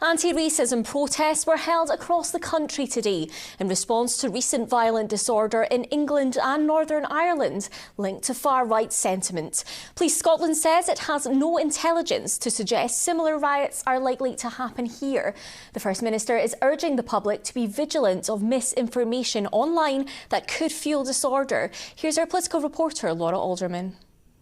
Anti-racism protests were held across the country today in response to recent violent disorder in England and Northern Ireland linked to far-right sentiment. Police Scotland says it has no intelligence to suggest similar riots are likely to happen here. The First Minister is urging the public to be vigilant of misinformation online that could fuel disorder. Here's our political reporter, Laura Alderman.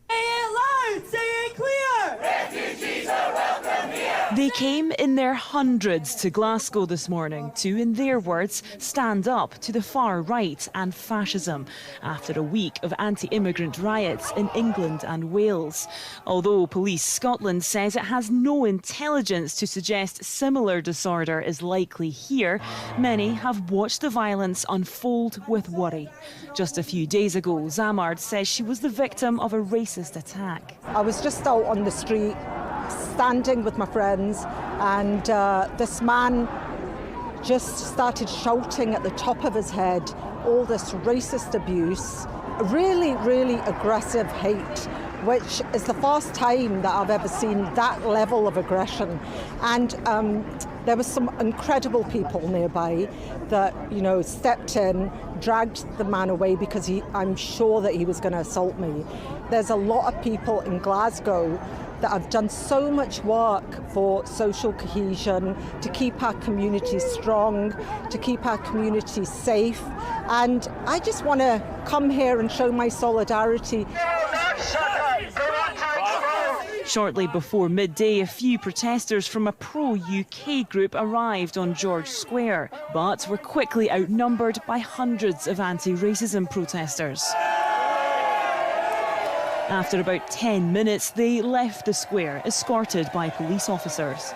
Say it loud! Say it clear! Refugees are welcome here! They came in their hundreds to Glasgow this morning to, in their words, stand up to the far right and fascism after a week of anti-immigrant riots in England and Wales. Although Police Scotland says it has no intelligence to suggest similar disorder is likely here, many have watched the violence unfold with worry. Just a few days ago, Zamard says she was the victim of a racist attack. I was just out on the street, standing with my friends, and this man just started shouting at the top of his head all this racist abuse, really aggressive hate, which is the first time that I've ever seen that level of aggression. And there were some incredible people nearby that, stepped in, dragged the man away because I'm sure that he was going to assault me. There's a lot of people in Glasgow that have done so much work for social cohesion, to keep our communities strong, to keep our communities safe. And I just want to come here and show my solidarity. Shortly before midday, a few protesters from a pro-UK group arrived on George Square, but were quickly outnumbered by hundreds of anti-racism protesters. After about 10 minutes, they left the square, escorted by police officers.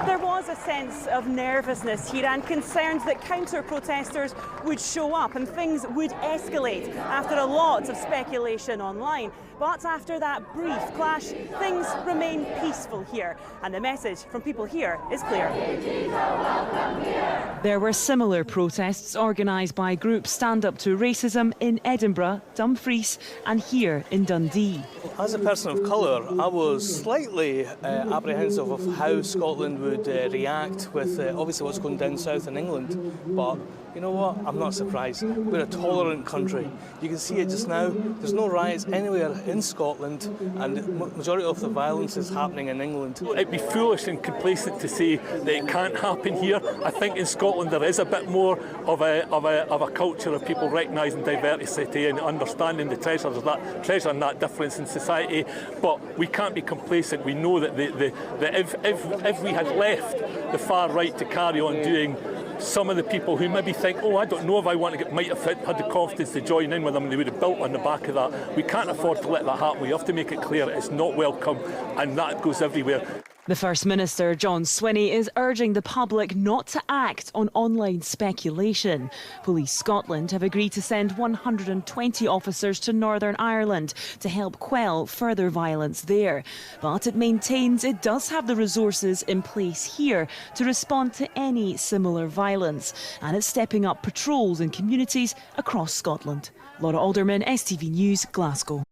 There was a sense of nervousness here and concerns that counter-protesters would show up and things would escalate after a lot of speculation online. But after that brief clash, things remain peaceful here. And the message from people here is clear. There were similar protests organised by groups Stand Up to Racism in Edinburgh, Dumfries and here in Dundee. As a person of colour, I was slightly apprehensive of how Scotland would react with obviously what's going down south in England. But you know what? I'm not surprised. We're a tolerant country. You can see it just now. There's no riots anywhere in Scotland, and the majority of the violence is happening in England. It'd be foolish and complacent to say that it can't happen here. I think in Scotland there is a bit more of a culture of people recognising diversity and understanding the treasure and that difference in society. But we can't be complacent. We know that if we had left the far right to carry on doing, some of the people who maybe think, oh, I don't know if I want to might have had the confidence to join in with them, and they would have built on the back of that. We can't afford to let that happen. We have to make it clear it's not welcome, and that goes everywhere. The First Minister, John Swinney, is urging the public not to act on online speculation. Police Scotland have agreed to send 120 officers to Northern Ireland to help quell further violence there. But it maintains it does have the resources in place here to respond to any similar violence, and it's stepping up patrols in communities across Scotland. Laura Alderman, STV News, Glasgow.